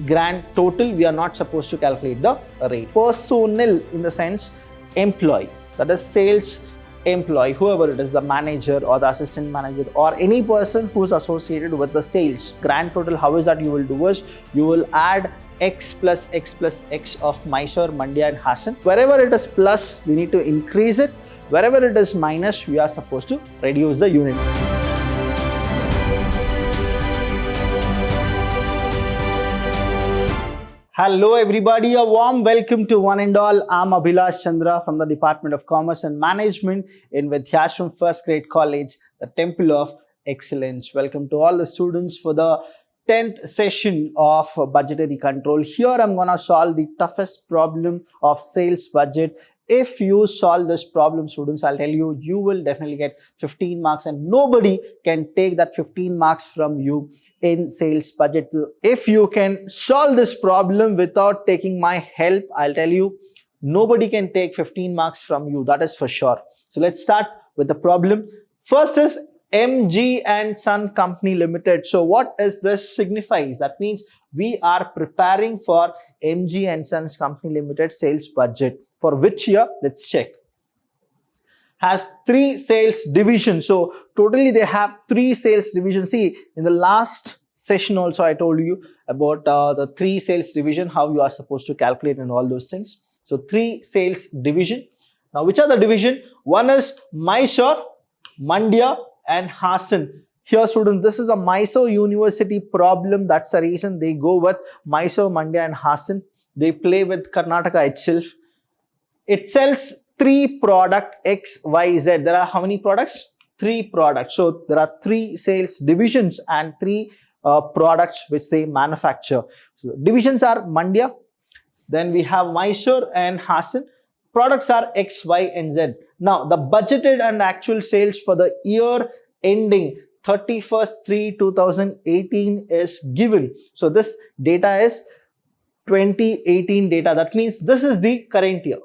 grand total, we are not supposed to calculate the rate. Personnel in the sense employee, that is sales employee, whoever it is, the manager or the assistant manager or any person who is associated with the sales. Grand total, how is that you will do is, you will add x plus x of Mysore, Mandya and Hassan. Wherever it is plus, we need to increase it. Wherever it is minus, we are supposed to reduce the unit. Hello everybody, a warm welcome to one and all. I'm Abhilash Chandra from the Department of Commerce and Management in Vidyashram First Grade College, the Temple of Excellence. Welcome to all the students for the 10th session of budgetary control. Here I'm going to solve the toughest problem of sales budget. If you solve this problem, students, I'll tell you, you will definitely get 15 marks and nobody can take that 15 marks from you in sales budget. If you can solve this problem without taking my help, I'll tell you, nobody can take 15 marks from you, that is for sure. So let's start with the problem. First is MG and Son Company Limited. So what is this signifies? That means we are preparing for MG and Sons Company Limited sales budget. For which year? Let's check. Has 3 sales divisions. So totally they have 3 sales divisions. See, in the last session also I told you about the 3 sales division, how you are supposed to calculate and all those things. So 3 sales division. Now which are the division? One is Mysore, Mandya and Hassan. Here students, this is a Mysore University problem. That's the reason they go with Mysore, Mandya and Hassan. They play with Karnataka itself. It sells 3 product X, Y, Z. There are how many products? 3 products. So there are 3 sales divisions and 3 products which they manufacture. So divisions are Mandya, then we have Mysore and Hassan. Products are X, Y and Z. Now the budgeted and actual sales for the year ending 31st/3/2018 is given. So this data is 2018 data. That means this is the current year.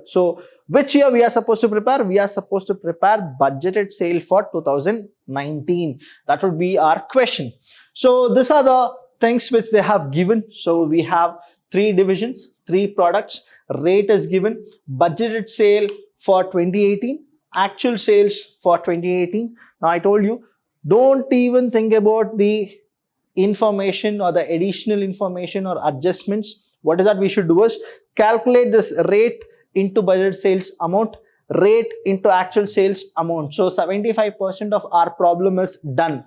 So which year we are supposed to prepare? We are supposed to prepare budgeted sale for 2019. That would be our question. So these are the things which they have given. So we have 3 divisions, 3 products, rate is given, budgeted sale for 2018, actual sales for 2018. Now I told you, don't even think about the information or the additional information or adjustments. What is that we should do is calculate this rate into budget sales amount, rate into actual sales amount. So 75% of our problem is done.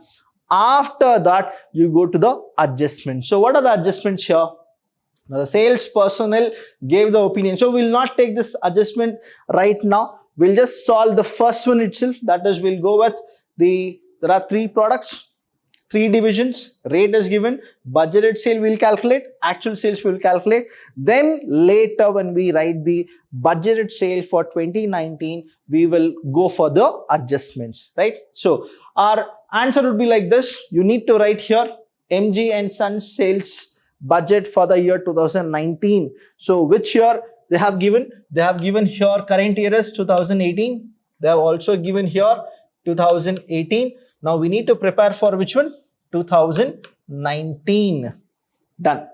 After that, you go to the adjustments. So what are the adjustments here? Now the sales personnel gave the opinion. So we'll not take this adjustment right now. We'll just solve the first one itself. That is, we'll go with there are 3 products, 3 divisions, rate is given, budgeted sale we'll calculate, actual sales we'll calculate. Then later when we write the budgeted sale for 2019, we will go for the adjustments, right? So our answer would be like this. You need to write here MG and Sons sales budget for the year 2019. So which year they have given? They have given here current year is 2018. They have also given here 2018. Now we need to prepare for which one? 2019. Done.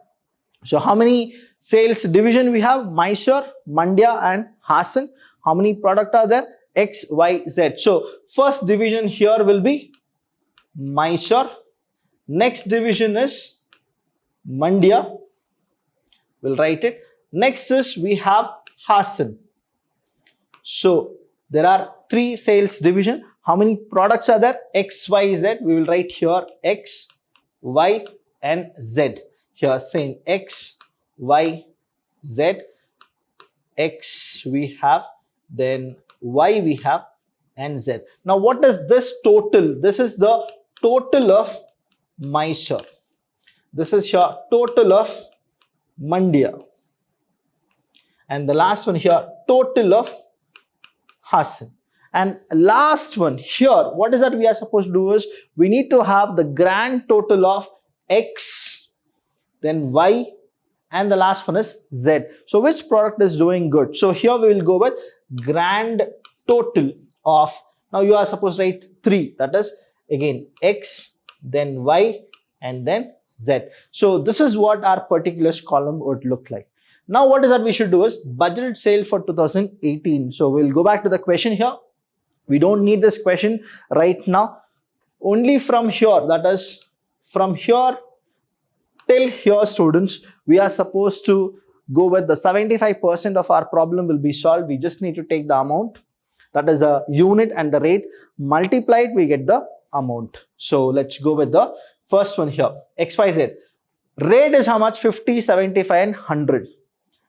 So how many sales division we have? Mysore, Mandya and Hassan. How many product are there? X, Y, Z. So first division here will be Mysore. Next division is Mandya. We'll write it. Next is we have Hassan. So there are 3 sales division. How many products are there? X, Y, Z. We will write here X, Y and Z. Here same X, Y, Z. X we have, then Y we have and Z. Now what is this total? This is the total of Mysore. This is your total of Mandya. And the last one here, total of Hassan. And last one here, what is that we are supposed to do is, we need to have the grand total of X, then Y, and the last one is Z. So which product is doing good? So here we will go with grand total of, now you are supposed to write 3, that is again X, then Y, and then Z. So this is what our particulars column would look like. Now what is that we should do is budgeted sale for 2018. So we'll go back to the question here. We don't need this question right now. Only from here, that is from here till here, students, we are supposed to go with the 75% of our problem will be solved. We just need to take the amount, that is the unit and the rate, multiply it, we get the amount. So let's go with the first one here. XYZ. Rate is how much? 50, 75 and 100.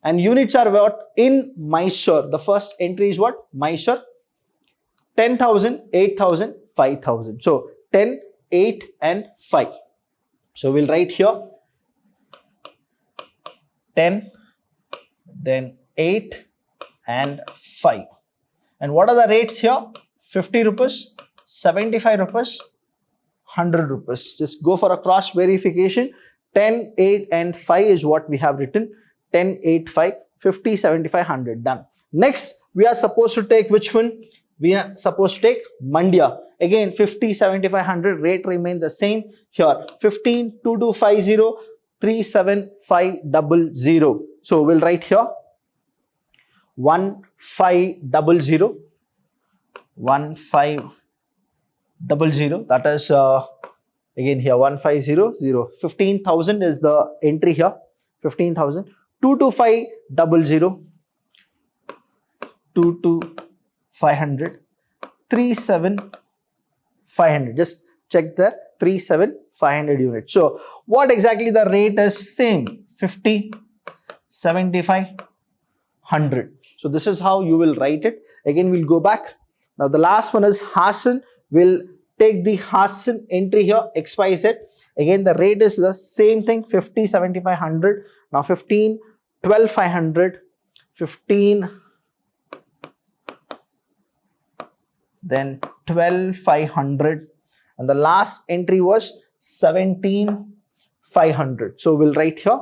And units are what? In Mysore. The first entry is what? Mysore. 10,000, 8,000, 5,000. So 10, 8 and 5. So we'll write here 10, then 8 and 5. And what are the rates here? 50 rupees, 75 rupees, 100 rupees. Just go for a cross verification. 10, 8 and 5 is what we have written. 10, 8, 5, 50, 75, 100. Done. Next, we are supposed to take which one? We are supposed to take Mandya. Again, 50, 75, 100 rate remain the same here. 15, 2250, 37500. So we'll write here 1500, 1500. That is again here 1500. 15,000 is the entry here. 15,000. 22500, 22500, 37500. Just check there, 37500 units. So what exactly the rate is? Same, 50, 75, 100. So this is how you will write it. Again, we'll go back. Now the last one is Hassan. We'll take the Hassan entry here, XYZ. Again, the rate is the same thing, 50, 75, 100. Now 15, 12,500, 15, then 12,500, and the last entry was 17,500. So we'll write here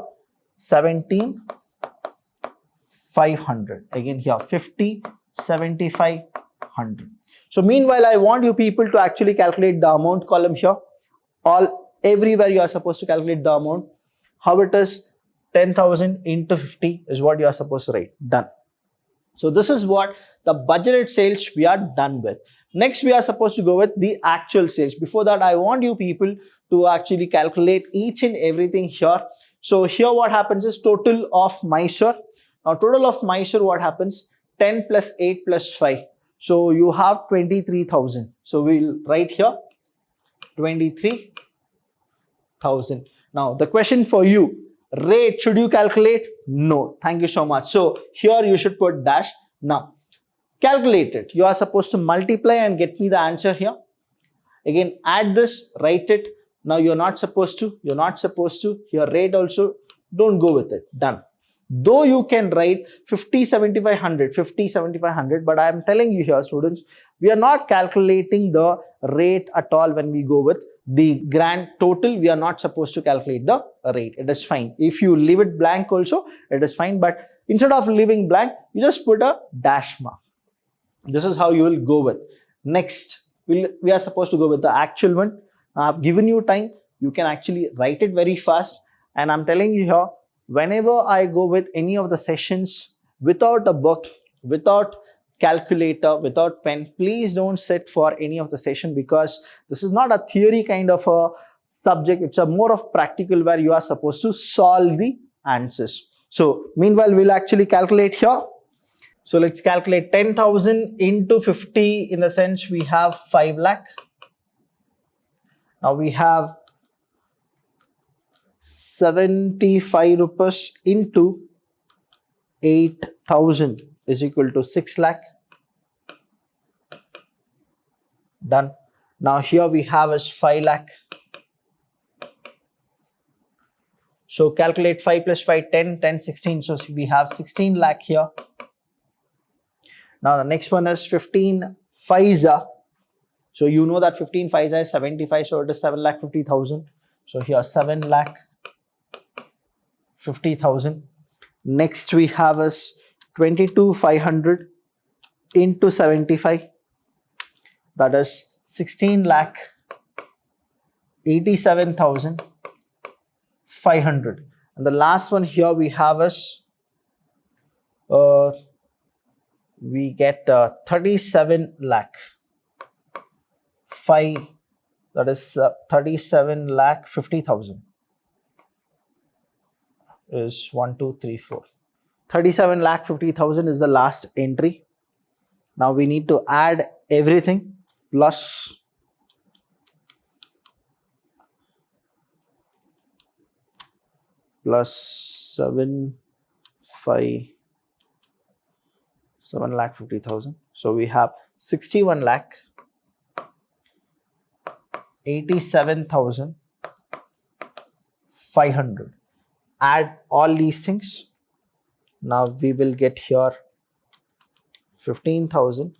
17,500. Again here 50, 75, 100. So meanwhile, I want you people to actually calculate the amount column here. Everywhere you are supposed to calculate the amount. How it is? 10,000 into 50 is what you are supposed to write. Done. So this is what the budgeted sales we are done with. Next, we are supposed to go with the actual sales. Before that, I want you people to actually calculate each and everything here. So here what happens is total of Mysore. Now total of Mysore, what happens? 10 plus 8 plus 5. So you have 23,000. So we'll write here 23,000. Now the question for you, rate, should you calculate? No. Thank you so much. So here you should put dash. Now calculate it. You are supposed to multiply and get me the answer here. Again, add this, write it. Now you're not supposed to. Here rate also, don't go with it. Done. Though you can write 50, 75, 100, 50, 75, 100, but I am telling you here, students, we are not calculating the rate at all when we go with the grand total. We are not supposed to calculate the rate. It is fine. If you leave it blank also, it is fine. But instead of leaving blank, you just put a dash mark. This is how you will go with. Next, we are supposed to go with the actual one. I have given you time. You can actually write it very fast. And I'm telling you here, whenever I go with any of the sessions without a book, without calculator, without pen, please don't sit for any of the session, because this is not a theory kind of a subject. It's a more of practical where you are supposed to solve the answers. So meanwhile, we'll actually calculate here. So let's calculate 10,000 into 50. In the sense, we have 5 lakh. Now we have 75 rupees into 8,000 is equal to 6 lakh. Done. Now here we have is 5 lakh. So calculate 5 plus 5, 10, 10, 16. So we have 16 lakh here. Now the next one is 15 5s. So you know that 15 5s is 75. So it is 7,50,000. So here 7,50,000. Next we have is 22,500 into 75. That is 16,87,000. 500. And the last one here we have is we get 37 lakh 5, that is 37 lakh 50,000 is 1 2 3 4. 37 lakh 50,000 is the last entry. Now we need to add everything plus 7 lakh 50,000. So we have 61 lakh 87,500. Add all these things. Now we will get here 15,000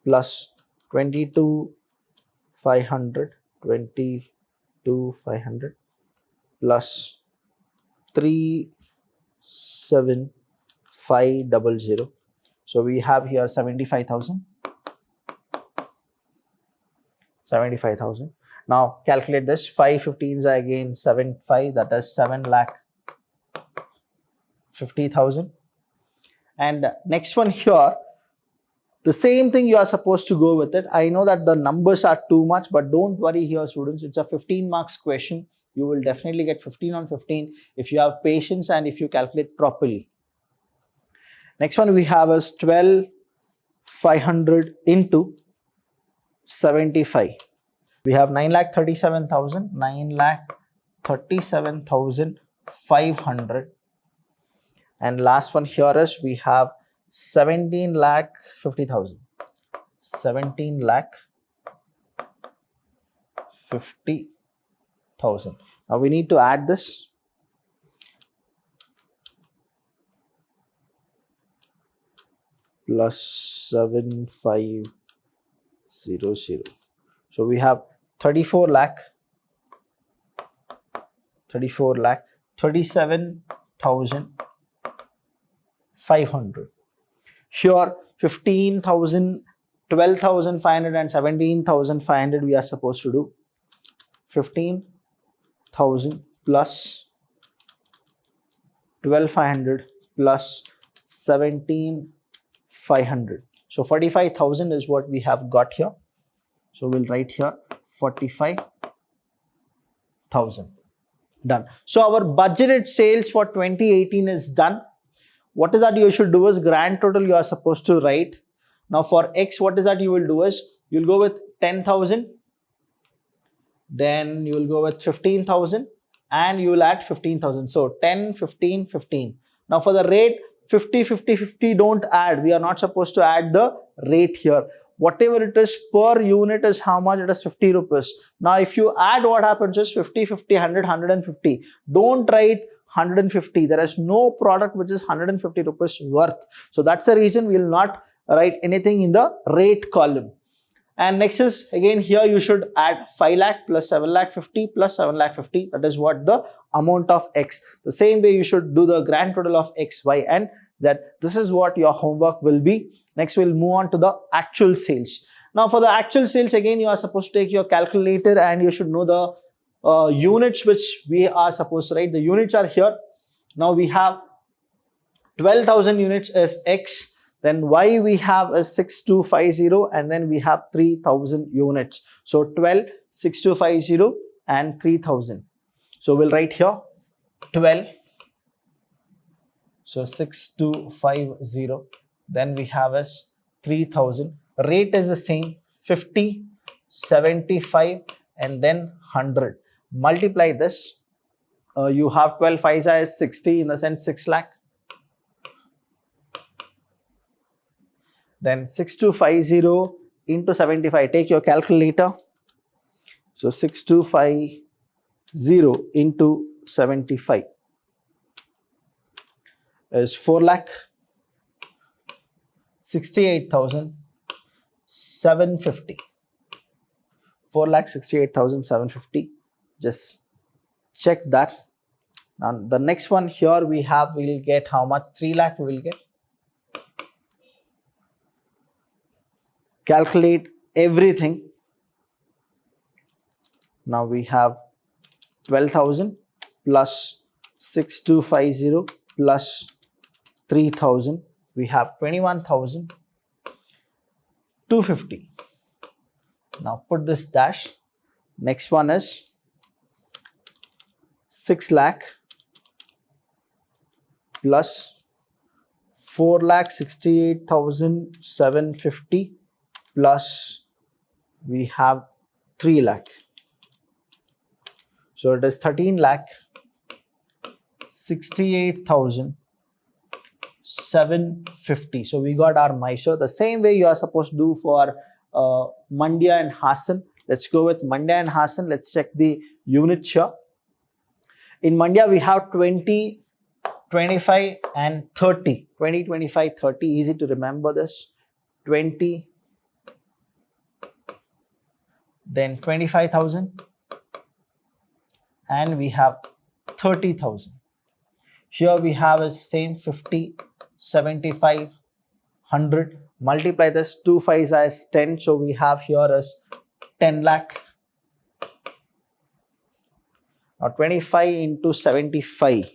plus 22,500 plus 37,500. So we have here 75,000. Now calculate this. 5 15s are again 75, that is 7 lakh 50,000. And next one here, the same thing you are supposed to go with it. I know that the numbers are too much, but don't worry here, students. It's a 15 marks question. You will definitely get 15 on 15 if you have patience and if you calculate properly. Next one we have is 12,500 into 75. We have 9,37,500. And last one here is we have 17 lakh 50,000. 17 lakh 50,000. Now we need to add this. Plus 7,500. So we have 34 lakh 37,500. Here 15,000, 12,500 and 17,500 we are supposed to do. 15,000 plus 12,500 plus 17,500. So 45,000 is what we have got here. So we'll write here 45,000. Done. So our budgeted sales for 2018 is done. What is that you should do is grand total you are supposed to write. Now for X, what is that you will do is you'll go with 10,000. Then you will go with 15,000 and you will add 15,000. So 10, 15, 15. Now for the rate 50, 50, 50 don't add. We are not supposed to add the rate here. Whatever it is per unit is how much? It is 50 rupees. Now if you add, what happens is 50, 50, 100, 150. Don't write 150. There is no product which is 150 rupees worth. So that's the reason we will not write anything in the rate column. And next is again here you should add 5 lakh plus 7 lakh 50 plus 7 lakh 50. That is what the amount of X. The same way you should do the grand total of X, Y and Z. This is what your homework will be. Next we'll move on to the actual sales. Now for the actual sales, again you are supposed to take your calculator and you should know the units which we are supposed to write. The units are here. Now we have 12,000 units as X. Then Y we have is 6250 and then we have 3,000 units. So 12, 6250 and 3,000. So we'll write here 12. So 6250. Then we have as 3,000. Rate is the same, 50, 75 and then 100. Multiply this. You have 12 5 is 60, in the sense 6 lakh. Then 6250 into 75. Take your calculator. So 6250 into 75 is 4 lakh 68,750. 4,68,750. Just check that. Now the next one here we have, we will get how much? 3 lakh we will get. Calculate everything. Now we have 12,000 plus 6250 plus 3000. We have 21,250. Now put this dash. Next one is 6 lakh plus 4,68,750 plus we have 3 lakh. So it is 13,68,750. So we got our Mysore. The same way you are supposed to do for Mandya and Hassan. Let's go with Mandya and Hassan. Let's check the units here. In Mandya, we have 20, 25 and 30. 20, 25, 30. Easy to remember this. 20, then 25,000. And we have 30,000. Here we have is same 50, 75, 100. Multiply this, 2 5s as 10. So we have here is 10 lakh. Now 25 into 75.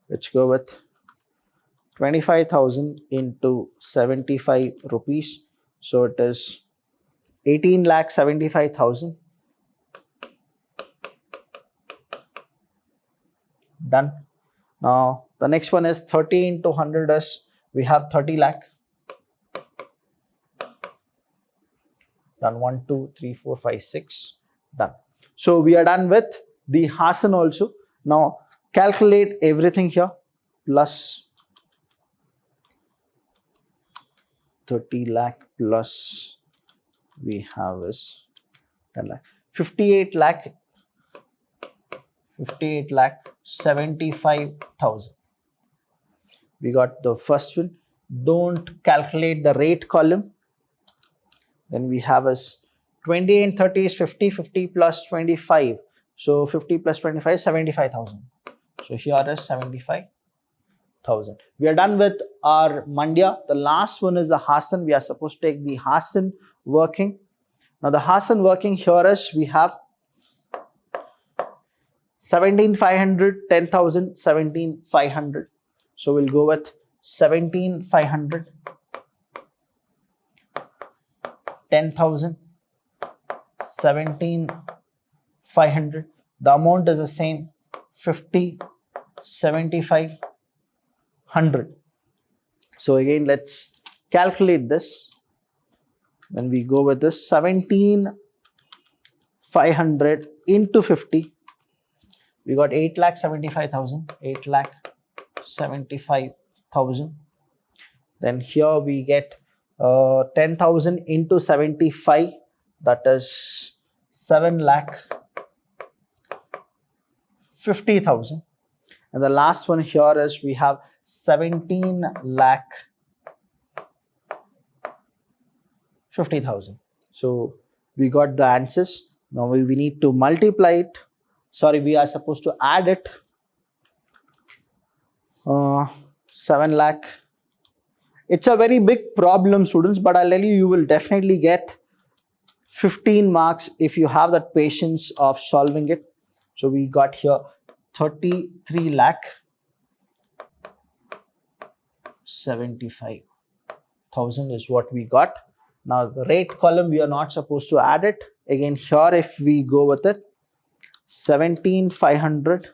Let's go with 25,000 into 75 rupees. So it is 18,75,000. Done. Now the next one is 30 into 100 is we have 30 lakh. Done. 1 2 3 4 5 6. Done. So we are done with the Hassan also. Now calculate everything here. Plus 30 lakh plus we have is 10 lakh. 58 lakh 75,000. We got the first one. Don't calculate the rate column. Then we have is 20 and 30 is 50. 50 plus 25. So 50 plus 25 is 75,000. So here is 75,000. We are done with our Mandya. The last one is the Hassan. We are supposed to take the Hassan working. Now the Hassan working here is we have 17,500, 10,000, 17,500. So we'll go with 17,500, 10,000, 17,500. The amount is the same, 50, 75, 100. So again, let's calculate this. When we go with this, 17,500 into 50. We got 8,75,000, 8,75,000. Then here we get 10,000 into 75, that is 7,50,000. And the last one here is we have 17,50,000. So we got the answers. Now we need to multiply it. Sorry, we are supposed to add it. 7 lakh. It's a very big problem, students, but I'll tell you, you will definitely get 15 marks if you have that patience of solving it. So we got here 33 lakh 75,000 is what we got. Now the rate column, we are not supposed to add it. Again, here if we go with it, 17,500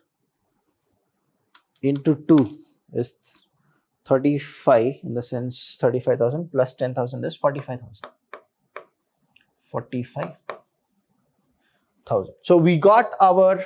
into 2 is 35, in the sense 35,000 plus 10,000 is 45,000. 45,000. So we got our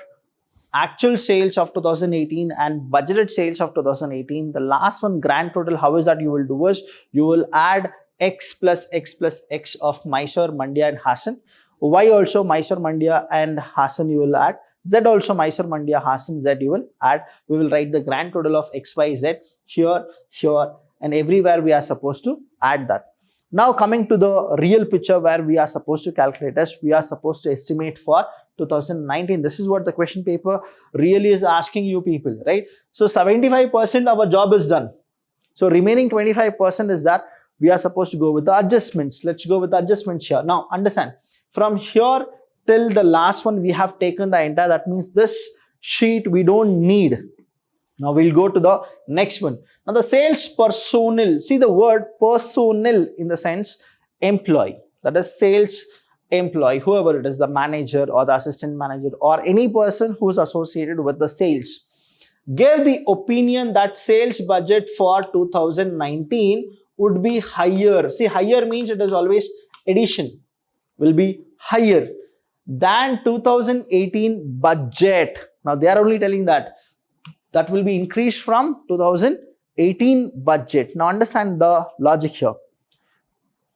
actual sales of 2018 and budgeted sales of 2018. The last one, grand total, how is that you will do is you will add x plus x plus x of Mysore, Mandya and Hassan. Y also Mysore, Mandya and Hassan you will add. Z also Mysore, Mandya, Hassan, Z you will add. We will write the grand total of x, y, z here, here and everywhere we are supposed to add that. Now coming to the real picture where we are supposed to calculate as we are supposed to estimate for 2019. This is what the question paper really is asking you people, right? So 75% our job is done. So remaining 25% is that we are supposed to go with the adjustments. Let's go with the adjustments here. Now understand, from here till the last one we have taken the entire, that means this sheet we don't need. Now we'll go to the next one. Now the sales personnel, see the word personnel in the sense employee, that is sales employee, whoever it is, the manager or the assistant manager or any person who is associated with the sales, gave the opinion that sales budget for 2019 would be higher. See, higher means it is always addition, will be higher than 2018 budget. Now they are only telling that will be increased from 2018 budget. Now understand the logic here.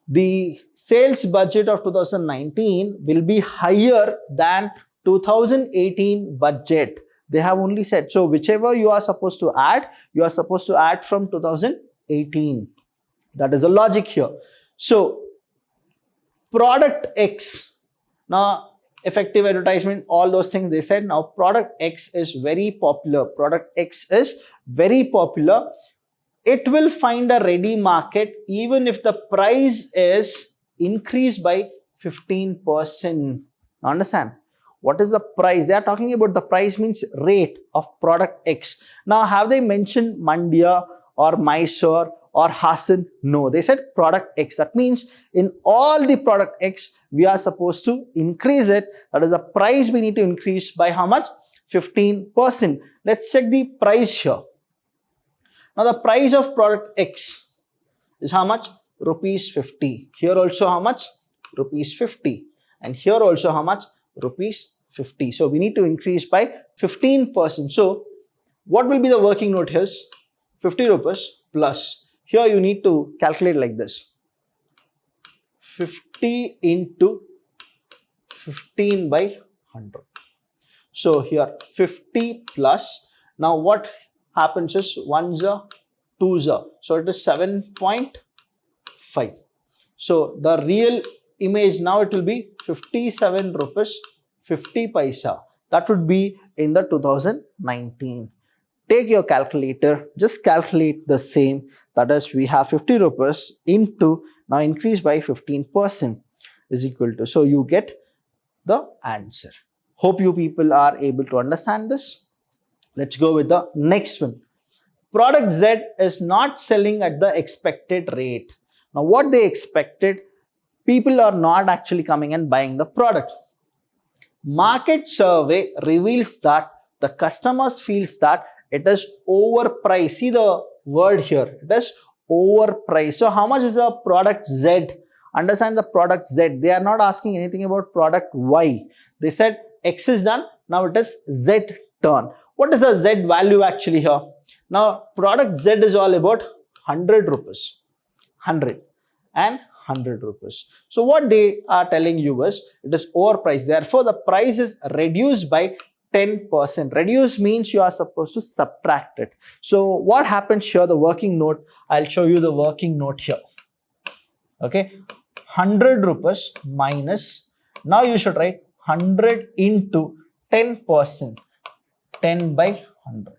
The sales budget of 2019 will be higher than 2018 budget. They have only said, so whichever you are supposed to add from 2018. That is the logic here. So product X, now effective advertisement, all those things they said. Now product X is very popular. It will find a ready market even if the price is increased by 15%. Now understand, what is the price? They are talking about the price means rate of product X. Now have they mentioned Mandya or Mysore or Hassan? No, they said product X. That means in all the product X, we are supposed to increase it. That is the price we need to increase by how much? 15%. Let's check the price here. Now the price of product X is how much? Rupees 50. Here also how much? Rupees 50. And here also how much? Rupees 50. So we need to increase by 15%. So what will be the working note here? 50 rupees plus. Here you need to calculate like this. 50 into 15 by 100. So here 50 plus. Now what happens is 1s are 2s are. So it is 7.5. So the real image now it will be 57 rupees 50 paisa. That would be in the 2019. Take your calculator, just calculate the same. That is, we have 50 rupees into, now increase by 15% is equal to, so you get the answer. Hope you people are able to understand this. Let's go with the next one. Product Z is not selling at the expected rate. Now what they expected, people are not actually coming and buying the product. Market survey reveals that the customers feels that it is overpriced. See the word here, it is overpriced. So how much is the product Z? Understand the product Z. They are not asking anything about product Y. They said X is done, now it is Z turn. What is the Z value actually here? Now product Z is all about 100 rupees. 100 and 100 rupees. So what they are telling you is it is overpriced. Therefore the price is reduced by 10%. Reduce means you are supposed to subtract it. So what happens here, the working note, I'll show you the working note here. Okay, 100 rupees minus, now you should write 100 into 10%, 10 by 100.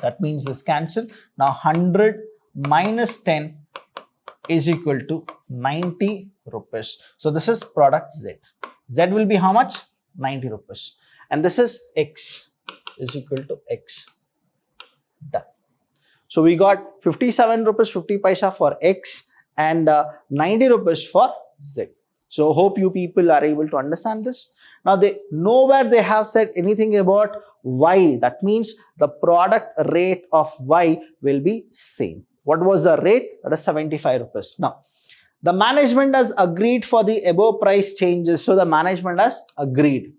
That means this cancel. Now 100 minus 10 is equal to 90 rupees. So this is product Z. Z will be how much? 90 rupees. And this is X is equal to X. Done. So we got 57 rupees 50 paisa for X and 90 rupees for Z. So hope you people are able to understand this. Now they nowhere they have said anything about Y. That means the product rate of Y will be same. What was the rate? That is 75 rupees. Now the management has agreed for the above price changes. So the management has agreed.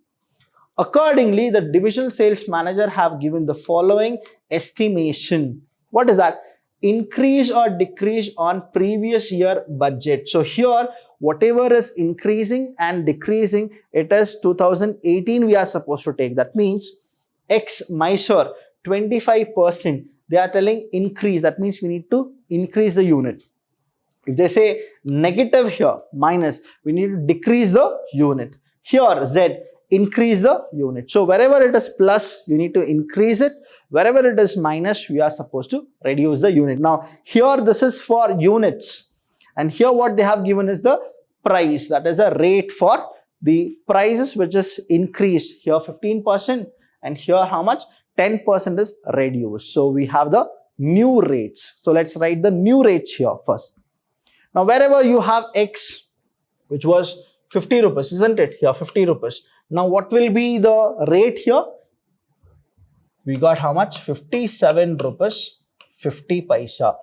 Accordingly, the divisional sales manager have given the following estimation. What is that? Increase or decrease on previous year budget. So here, whatever is increasing and decreasing, it is 2018 we are supposed to take. That means X Mysore 25%. They are telling increase. That means we need to increase the unit. If they say negative here, minus, we need to decrease the unit. Here Z, increase the unit. So wherever it is plus, you need to increase it. Wherever it is minus, we are supposed to reduce the unit. Now here this is for units, and here what they have given is the price. That is a rate for the prices which is increased here 15% and here how much? 10% is reduced. So we have the new rates. So let's write the new rates here first. Now wherever you have X, which was 50 rupees, isn't it? Here 50 rupees. Now what will be the rate here? We got how much? 57 rupees 50 paisa.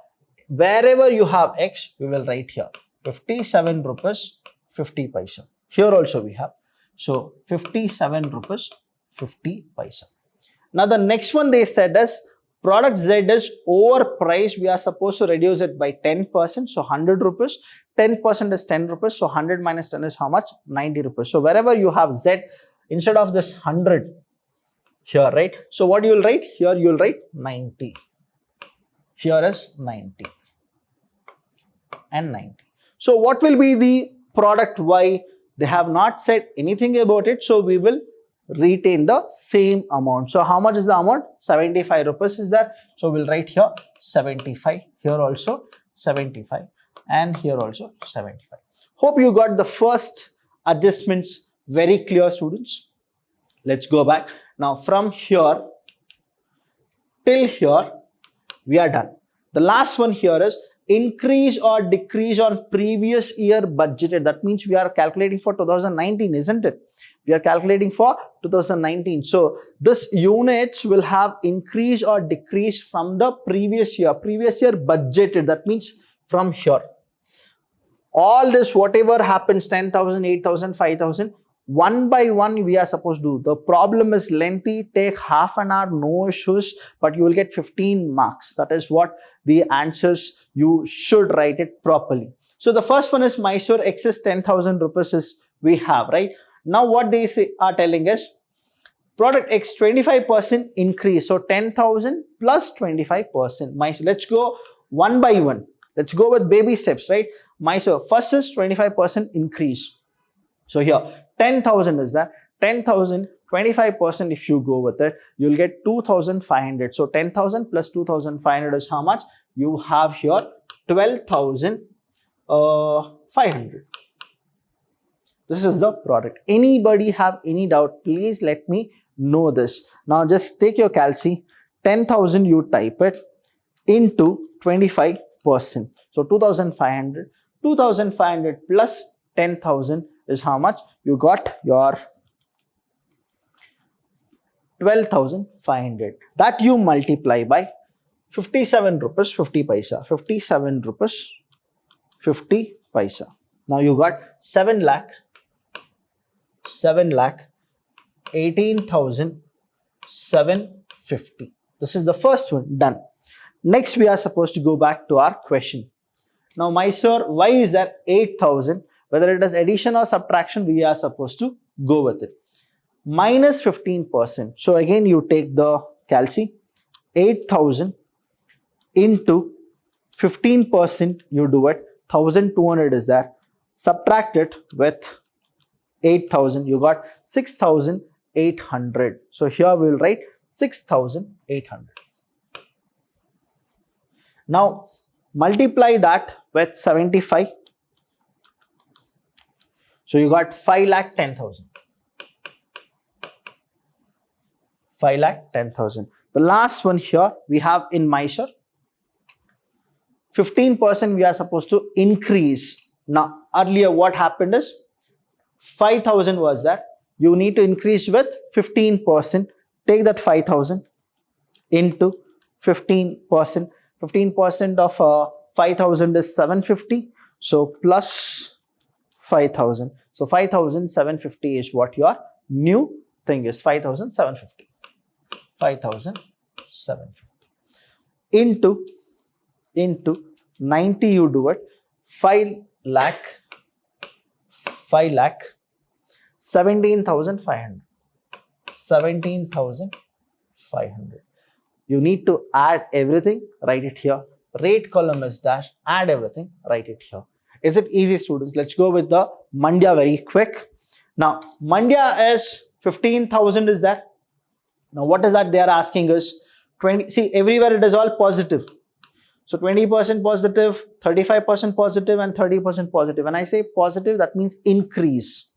Wherever you have X, we will write here 57 rupees 50 paisa. Here also we have. So 57 rupees 50 paisa. Now the next one they said is product Z is overpriced. We are supposed to reduce it by 10%. So 100 rupees. 10% is 10 rupees. So 100 minus 10 is how much? 90 rupees. So wherever you have Z, instead of this 100 here, right? So what you will write? Here you will write 90. Here is 90 and 90. So what will be the product Y? They have not said anything about it. So we will retain the same amount. So how much is the amount? 75 rupees is that. So we'll write here 75. Here also 75. And here also 75. Hope you got the first adjustments very clear, students. Let's go back. Now from here till here we are done. The last one here is increase or decrease on previous year budgeted. That means we are calculating for 2019, isn't it? We are calculating for 2019. So this units will have increase or decrease from the previous year budgeted. That means from here. All this, whatever happens, 10,000, 8,000, 5,000, one by one we are supposed to do. The problem is lengthy, take half an hour, no issues, but you will get 15 marks. That is what the answers, you should write it properly. So the first one is Mysore excess 10,000 rupees is we have, right? Now what they say are telling us product X 25% increase. So 10,000 plus 25%. Mysore, let's go one by one. Let's go with baby steps, right? Mysore, first is 25% increase. So here 10,000 is that. 10,000, 25% if you go with it, you'll get 2,500. So 10,000 plus 2,500 is how much? You have here 12,500. This is the product. Anybody have any doubt? Please let me know this. Now just take your calci. 10,000 you type it into 25%. So 2,500. 2,500 plus 10,000 is how much? You got your 12,500. That you multiply by 57 rupees 50 paisa. 57 rupees 50 paisa. Now you got 7 lakh 18,750. This is the first one done. Next we are supposed to go back to our question. Now Mysore, why is that 8,000? Whether it is addition or subtraction, we are supposed to go with it. Minus 15%. So again you take the calci. 8,000 into 15% you do it. 1,200 is that. Subtract it with 8,000. You got 6,800. So here we will write 6,800. Now multiply that with 75. So you got 5,10,000. 5,10,000. The last one here we have in Mysore. 15% we are supposed to increase. Now earlier what happened is 5,000 was that. You need to increase with 15%. Take that 5,000 into 15%. 15% of 5,000 is 750. So plus 5,000. So 5,750 is what your new thing is. 5,750. 5,750 into 90 you do it. 5 lakh 17,500. 17,500. You need to add everything, write it here. Rate column is dash, add everything, write it here. Is it easy, students? Let's go with the Mandya very quick. Now Mandya is 15,000 is that. Now what is that they are asking us? 20. See, everywhere it is all positive. So 20% positive, 35% positive and 30% positive. When I say positive, that means increase.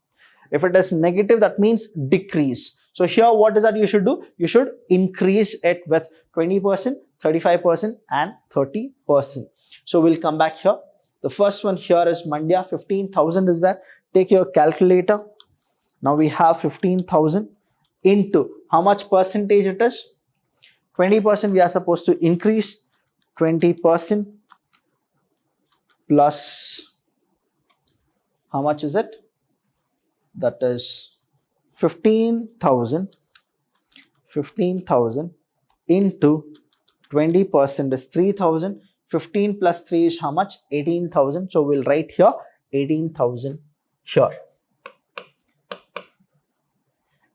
If it is negative, that means decrease. So here, what is that you should do? You should increase it with 20%, 35% and 30%. So we'll come back here. The first one here is Mandya, 15,000 is that. Take your calculator. Now we have 15,000 into how much percentage it is? 20% we are supposed to increase. 20% plus how much is it? That is 15,000. 15,000 into 20% is 3,000. 15 plus 3 is how much? 18,000. So we'll write here 18,000 here.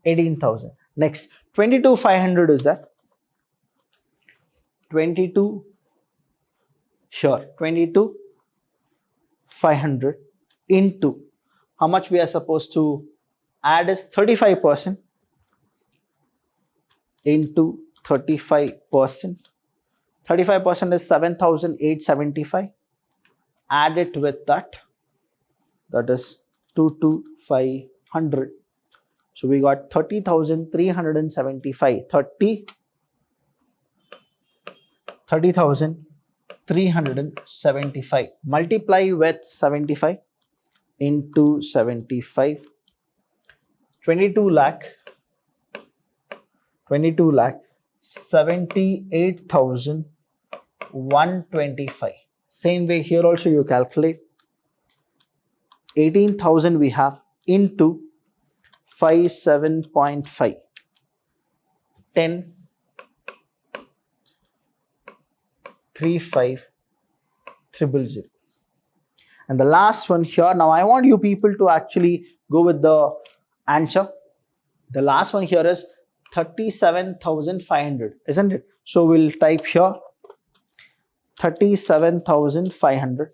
18,000. Next, 22,500 is that. 22 here. 22,500 into how much we are supposed to add is 35% into 35%. 35% is 7,875. Add it with that. That is 22,500. So we got 30,375. 30,375. Multiply with 75 into 75. 22 lakh. 78,125. Same way here also you calculate. 18,000 we have into 57.5. 10, 35,000. And the last one here, now I want you people to actually go with the answer. The last one here is 37,500, isn't it? So we'll type here 37,500.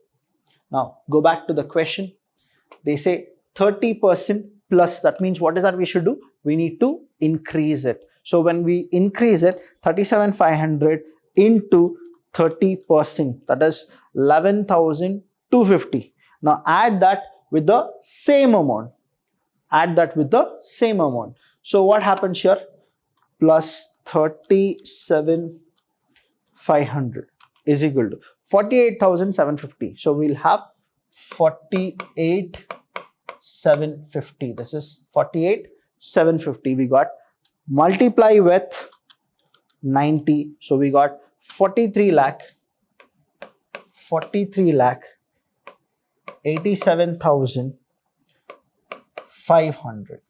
Now go back to the question. They say 30% plus, that means what is that we should do? We need to increase it. So when we increase it, 37,500 into 30%, that is 11,250. Now add that with the same amount. Add that with the same amount. So what happens here? Plus 37,500 is equal to 48,750. So we'll have 48,750. This is 48,750. We got multiply with 90. So we got 43 lakh. 87,500.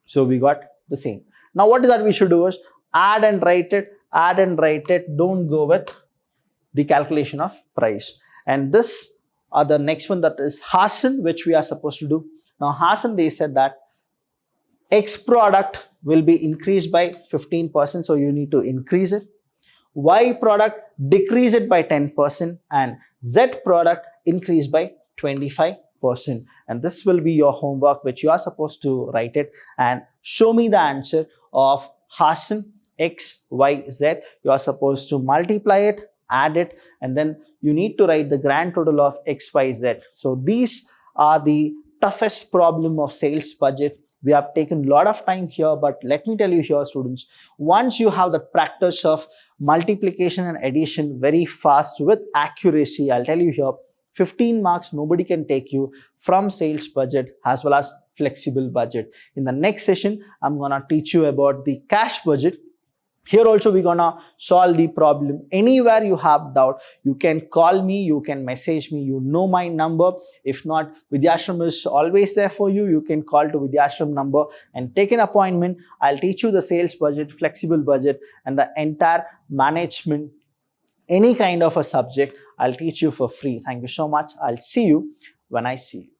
So we got the same. Now what is that we should do is add and write it, add and write it. Don't go with the calculation of price. And this are the next one, that is Hasan, which we are supposed to do. Now Hasan, they said that X product will be increased by 15%, so you need to increase it. Y product decrease it by 10% and Z product increase by 25%. And this will be your homework, which you are supposed to write it and show me the answer of Hasan X, Y, Z. You are supposed to multiply it, add it, and then you need to write the grand total of X, Y, Z. So these are the toughest problem of sales budget. We have taken a lot of time here, but let me tell you here, students, once you have the practice of multiplication and addition very fast with accuracy, I'll tell you here, 15 marks nobody can take you from sales budget as well as flexible budget. In the next session, I'm gonna teach you about the cash budget. Here also we're gonna solve the problem. Anywhere you have doubt, you can call me, you can message me, you know my number. If not, Vidyashram is always there for you. You can call to Vidyashram number and take an appointment. I'll teach you the sales budget, flexible budget, and the entire management, any kind of a subject, I'll teach you for free. Thank you so much. I'll see you when I see you.